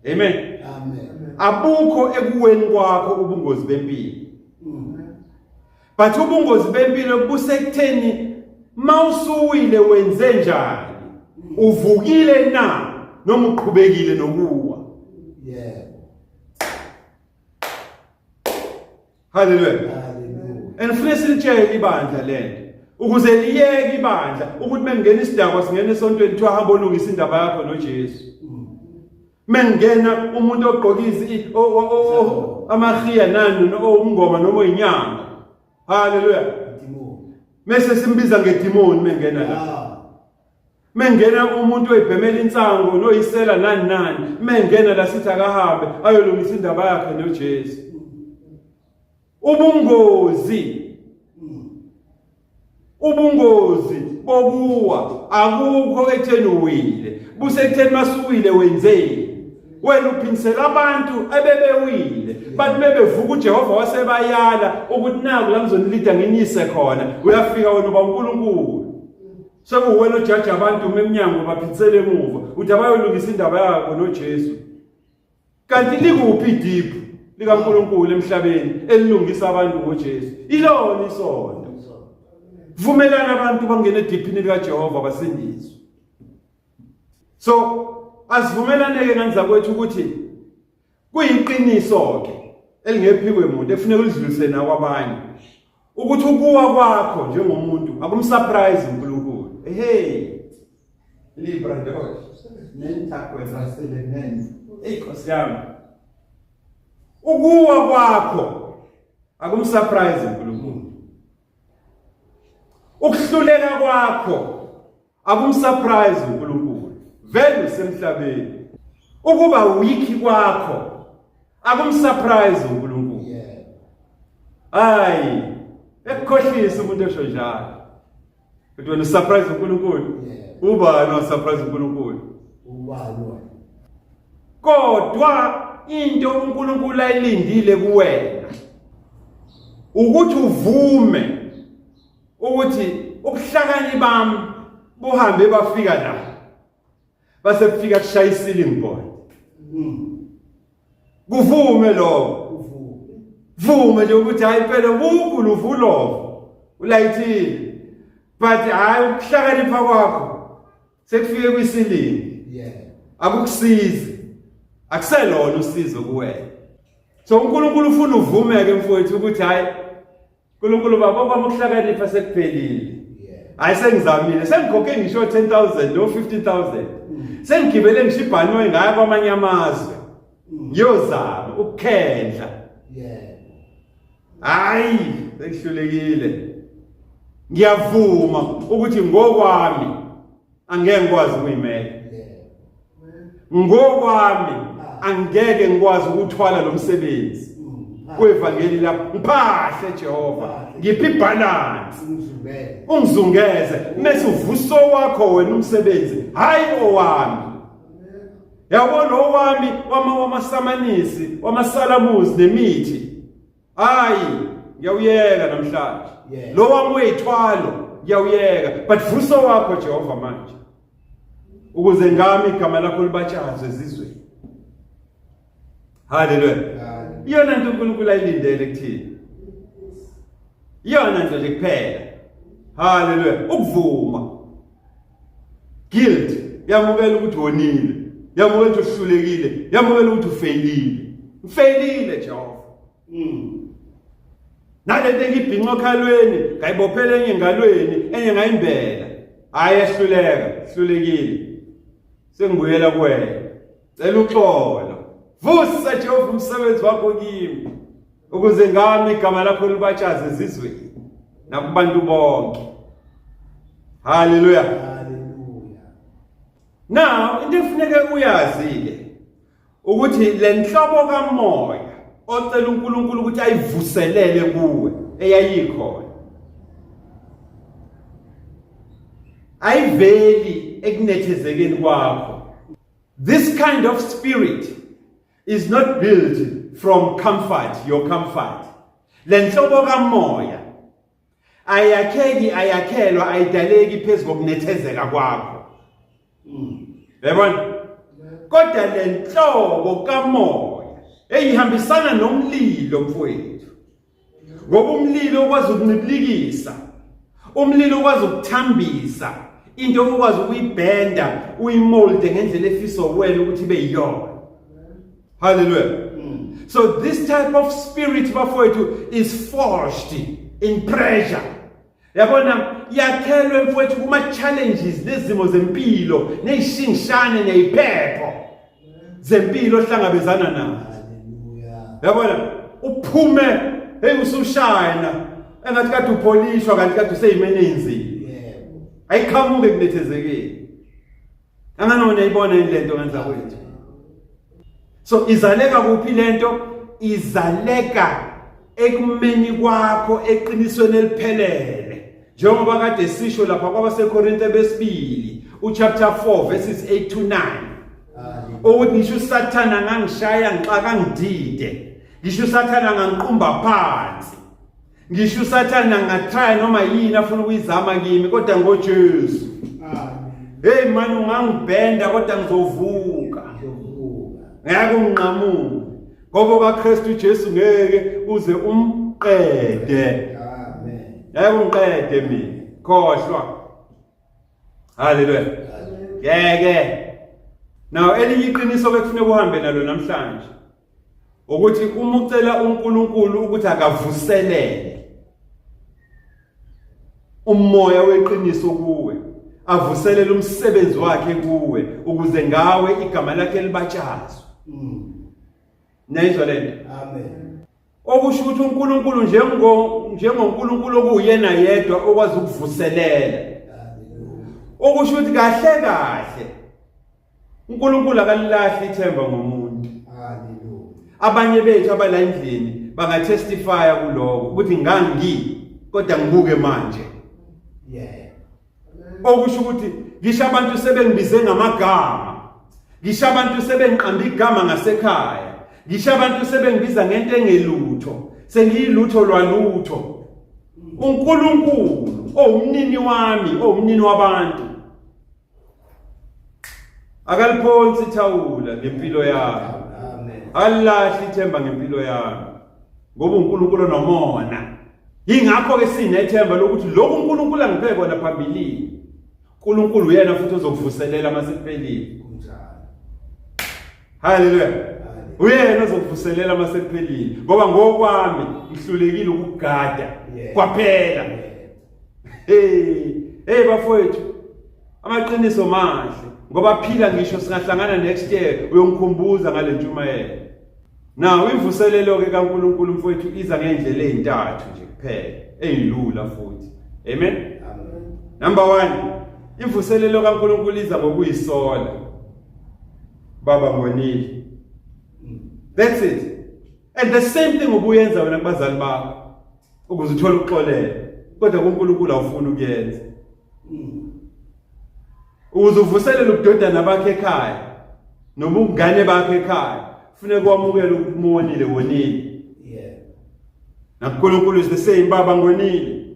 Amen. Amen. Abukho ekuweni kwakho ubungozi bempilo. But ubungozi bempilo busekutheni mawusuwile wenze njani? Uvukile na noma uqhubekile nokuwa? Yebo. Hallelujah. Hallelujah. Andifuna silitshele ibandla lento ukuze liyeke ibandla ukuthi mengena isidakwa singene esontweni kuthiwa hamba olungisa indaba yakho noJesu. Mengena umuntu ogqokisa amahiya nani umngoma noma inyanga. Hallelujah. Mase simbiza ngedemoni mengena la. Mengena umuntu oyibhemela insango noyisela nani mengena la sithi akahambe ayolungisa indaba yakhe noJesu. Ubungozi bokuwa akukho ekutheni uwile, busekutheni masuwile wenzeni. Wena uphinisela abantu ebebewile bathi bebevuka uJehova wasebayala ukuthi naku la ngizonilida nginise khona. Uyafika wena uba uNkulunkulu sekuwena ojaji abantu eminyango baphinisele emuva uthi abayolungisa indaba yakho noJesu. Kanti likuphi idiphu likaNkulunkulu emhlabeni elilungisa abantu ngoJesu? Ilona isonto. Vumelana abantu bangene ediphini likaJehova basindiswe. So asivumelaneke nganza kwethu ukuthi kuyiqiniso ke elingephi kwemuntu efuneka ulidlulise na kwabanye ukuthi ukuwa kwakho njengomuntu akumsurprise uNkulunkulu. Hey libra ndosh nenthakwe zaselenene Nkosi yami, ukuwa kwakho akumsurprise uNkulunkulu. Ukuhluleka kwakho akumsurprise uNkulunkulu. Vele usemhlabeni. Ukuba wiki kwakho akumsurprise uNkulunkulu. Hayi, ekukhohlisa umuntu esho njalo. Kodwa wena surprise uNkulunkulu. Ubani no surprise uNkulunkulu? Ubani wena? Kodwa into uNkulunkulu ayilindile kuwena ukuthi uvume ukuthi ubuhlakani bami buhambe bafika la. Base kufika kushaya ceiling board. Kuvume lokho. Vume nje ukuthi hayi phela uNkulunkulu uvulo ulayithile. But hayi ukuhlakanipha kwakho sekufike kwisilingi. Akukusizi. Akuselona usizo kuwena. So uNkulunkulu ufuna uvumeke mfowethu ukuthi hayi uNkulunkulu baba ukuhlakanipha sekuphelile. Hayi sengizamile sengikhokhe ngisho 10,000 no 15,000. Sengigibele ngishibhanoyi ngaya kwamanye amazwe. Ngiyozama ukukhendla. Hayi sengihlulekile. Ngiyavuma ukuthi ngokwami angeke ngikwazi ukuyimela. Ngokwami angeke ngikwazi ukuthwala lo msebenzi. Kwevangeli lapho ngiphahle Jehova ngiphi balance ungizungeze mase uvuso wakho wena umsebenzi hayi owami. Yabona owami wamasamanisi wamasalamuzi nemithi hayi ngiyawuyeka namhlanje. Lo wami weyithwalo ngiyawuyeka but vuso wakho Jehova manje ukuze ngami igama lakho libachazwe ezizweni. Hallelujah. Iyona nto uNkulunkulu ayilindele kuthina. Iyona nto nje kuphela. Hallelujah. Ukuvuma. Guilt. Yamukela ukuthi wonile. Yamukela ukuthi uhlulekile. Yamukela ukuthi ufailile. Ufailile Jehova. nalento engibhinqa okhalweni ngayibophela enye engalweni enye ngayimbela hayi ehlulekile sengibuyela kuwena cela uxolo vusa Jehova umsebenzi wakho kimi ukuze ngami igama lakho libatshaze ezizweni nakubantu bonke. Hallelujah. Hallelujah. Now into efuneka uyazi ke ukuthi lenhlobo kamoya ocela uNkulunkulu ukuthi ayivuselele kuwe eyayikhona ayiveli ekunethezekeni kwakho. This kind of spirit is not built from comfort, your comfort. Lenhlobo kamoya ayakhelwa ayidaleki phezulu kokunethezeka kwakho. Yabona? Kodwa lenhlobo kamoya eyihambisana nomlilo mfowethu. Ngoba umlilo ukwazi ukunibilikisa. Umlilo ukwazi ukuthambisa. Into ukwazi ukuyibenda, uyimolde ngendlela efisa wena ukuthi ibe yiyona. Hallelujah. So this type of spirit bafowethu is forged in pressure. Yabona yakhelwe mfowethu kuma challenges nezimo zempilo, nezishingishane neziphepho zempilo ohlangabezana nazo. Hallelujah. Yabona uphume hey usushayana engathi kade upolishwa kanti kade useyimene enzini. Yebo. Ayiqhamuke kunethezekile. Anganona ibona indlento ngenza kwethu. So izaleka kuphi lento? Izaleka ekumeni kwakho eqinisweni eliphelele. Njengoba kade sisho lapha kwabaseKorinte besibili, uchapter 4 verses 8 to 9. Ukuthi ngisho uSathana ngangishaya ngixaka ngidide. Ngisho uSathana ngangiqumba phansi. Ngisho uSathana ngatry noma yini afuna ukuyizama kimi kodwa ngoJesu. Hey man ungangibhenda kodwa ngizovuka. Ngeke unginqamuke. Ngoba kaKristu Jesu ngeke uze umqede. Amen. Ngeke ungiqede mina. Khohlwa. Hallelujah. Ngeke. Now elinye iqiniso bekufuneka uhambe nalo namhlanje. Ukuthi uma ucela uNkulunkulu ukuthi akavuselele umoya weqiniso kuwe, avuselele umsebenzi wakhe kuwe ukuze ngawe igama lakhe libatshazwe. Nayizwa lento. Amen. Okusho ukuthi uNkulunkulu njengoNkulunkulu okuyena yedwa okwazi ukuvuselela. Okusho ukuthi kahle uNkulunkulu akalilahli ithemba ngomuntu. Hallelujah. Abanye bethu abala endlini bangatestifya kuloko ukuthi kodwa ngibuke manje. Yeah. Okusho ukuthi ngisho abantu sebengibize ngamagama. Ngisho abantu sebengiqamba igama ngasekhaya. Ngisho abantu sebengibiza ngento engelutho. Sengiyilutho lwalutho. uNkulunkulu umnini wami, umnini wabantu. Akaliphonsi ithawula ngempilo yami. Amen. Alilahli ithemba ngempilo yami. Ngoba uNkulunkulu nomona. Yingakho ke sinethemba lokuthi lokhu uNkulunkulu angiphe kona phambili. uNkulunkulu uyena futhi ozokuvuselela masephelile. Hallelujah. Uyena ozokuvuselela masephelile. Ngoba ngokwami ngihlulekile ukugada kwaphela. Hey bafowethu. Amaqiniso mahle ngoba phila ngisho singahlangana next year uyongikhumbuza ngale ntshumayelo. Now imvuselelo ke kaNkulunkulu mfowethu iza ngendlela ezintathu nje kuphela ezilula futhi. Amen. Amen. Number 1, imvuselelo kaNkulunkulu iza ngokuyisola. Baba ngonile. That's it. And the same thing ubuyenza wena kubazali bakho ukuze uthole ukuxolela. Kodwa uNkulunkulu awufuni ukuyenza. Uzuvuselela ubudodana bakhe ekhaya noma ubungane bakhe ekhaya kufanele kwamukele ukuthi umonile wonile. Yeah. NaNkulunkulu is the same baba ngonile.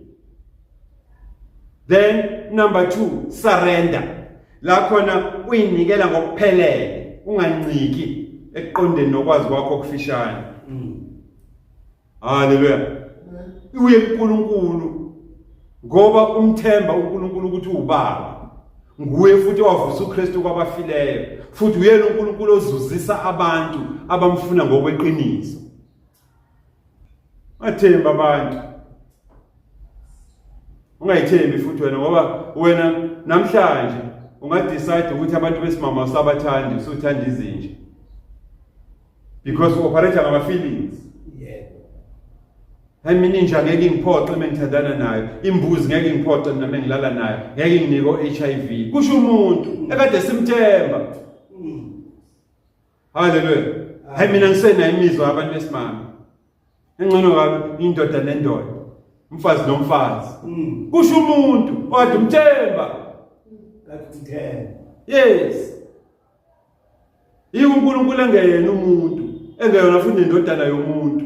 Then number 2, surrender. La khona uyinikela ngokuphelele, unganciki ekuqondeni nokwazi kwakho okufishane. Hallelujah. Uye kuNkulunkulu ngoba umthemba uNkulunkulu ukuthi ubaba. Nguye futhi owavusa uKristu kwabafileyo. Futhi uyena uNkulunkulu ozuzisa abantu abamfuna ngokweqiniso. Ungathembi abantu. Ungayithembi futhi wena ngoba wena namhlanje ungadecide ukuthi abantu besimama usabathandi usuthanda izinje. Because you operate ngama feelings. Yebo. Mina inja ngeke ngiphoxe mengithandana nayo. Imbuzi ngeke ngiphoxe nami ngilala nayo. Ngeke nginiko HIV. Kusho umuntu ekade simthemba. Hallelujah. Mina ngisena imizwa abantu besimama. Engcono kabi indoda nendoda. Umfazi nomfazi. Kusho umuntu othi umthemba. Kakuthemba. Yes. uNkulunkulu engeyena umuntu, engeyona futhi indodana yomuntu.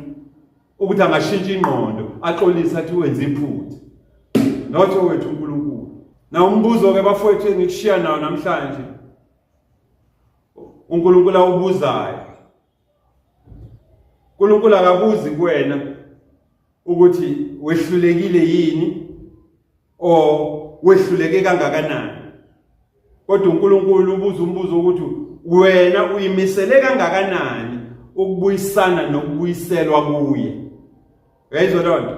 Ukuthi angashintsha ingqondo, axolisa athi wenza iphutha. Notho wethu uNkulunkulu. Na umbuzo ke bafowethu engikushiya nawo namhlanje. uNkulunkulu awubuzayo. uNkulunkulu akabuzi kuwena ukuthi wehlulekile yini o wehluleke kangakanani. Kodwa uNkulunkulu ubuza umbuzo ukuthi wena uyimisele kangakanani ukubuyisana nokubuyiselwa kuye. Uyayizwa lonto?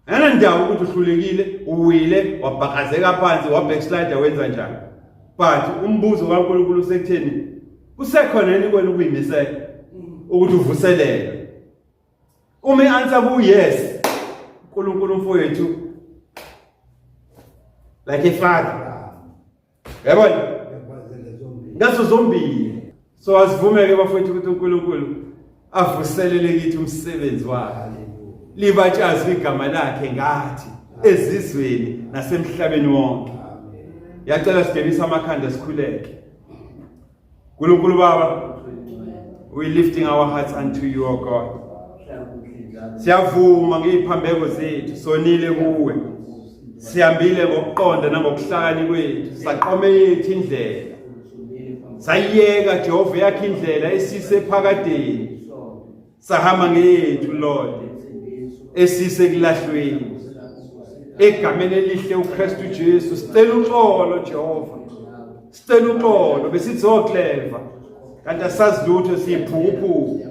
Ana ndawo ukuthi uhlulekile, uwile, wabhakazeka phansi, wabackslide wenza njani. But umbuzo kaNkulunkulu usekutheni kusekhona yini kwena ukuyimisela ukuthi uvuselele. Uma i-answer ku yes, uNkulunkulu mfowethu like a father. Yabona? Ngaso zombili. So asivumeke bafowethu ukuthi uNkulunkulu avuselele kithi umsebenzi wakhe. Libatshazi igama lakhe ngathi ezizweni nasemhlabeni wonke. Yacela sigebisa amakhanda sikhuleke. uNkulunkulu Baba, we lifting our hearts unto you, O God. Siyavuma ngeziphambeko zethu, sonile kuwe. Sihambile ngokuqonda nangokuhlakani kwethu, saqome yethu indlela. Sayiyeka Jehova yakhe indlela esise phakadeni. Sahamba ngeyethu Lord. Esise kulahlweni. Egameni elihle uKristu Jesu, sicela uxolo Jehova. Sicela uxolo besithi clever. Kanti asazi lutho siyiphuphu.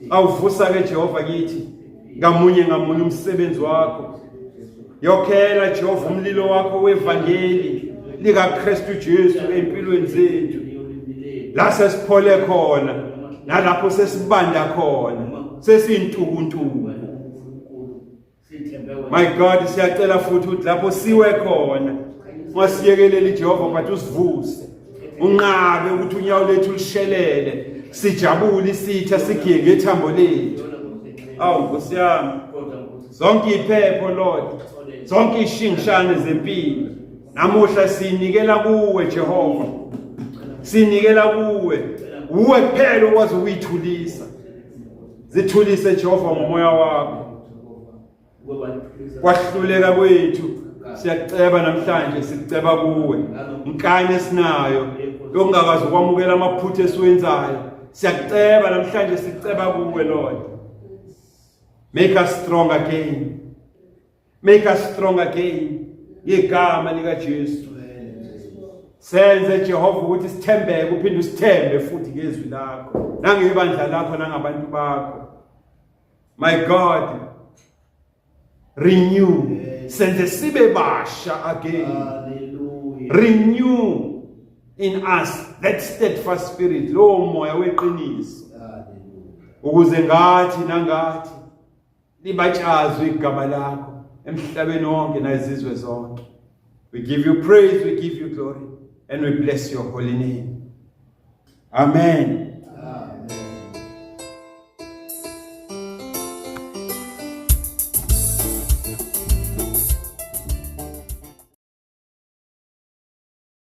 Awuvusa ke Jehova kithi ngamunye umsebenzi wakho. Yokhela Jehova umlilo wakho wevangeli lika Kristu Jesu empilweni zethu. La sesiphole khona nalapho sesibanda khona sesintukuntuku. My God, siyacela futhi ukuthi lapho siwe khona ngasiyekelela Jehova but usivuse. Unqabe ukuthi unyawo lethu lishelele, sijabule isitha sigiye ngethambo lethu. Awu Nkosi yami, zonke iphepho Lord, zonke ishingshane zempilo namuhla sinikela kuwe Jehova. Sinikela kuwe. Uwe kuphela okwazi ukuyithulisa. Zithulise Jehova ngomoya wakho. Kwahluleka kwethu siyaceba namhlanje siceba kuwe. Inkani esinayo yongakazi ukwamukela amaphutha esiwenzayo. Siyaceba namhlanje siceba kuwe Lord. Make us strong again. Make us strong again. Ngegama lika Jesu. Senze Jehova ukuthi sithembeke uphinde usithembe futhi ngezwi lakho. Nangebandla lakho nangabantu bakho. My God, renew. Senze sibe basha again. Hallelujah. Renew in us that steadfast spirit, lo moya weqiniso. Ukuze ngathi nangathi libatshazwe igama lakho emhlabeni wonke nazizwe zonke. We give you praise, we give you glory, and we bless your holy name. Amen.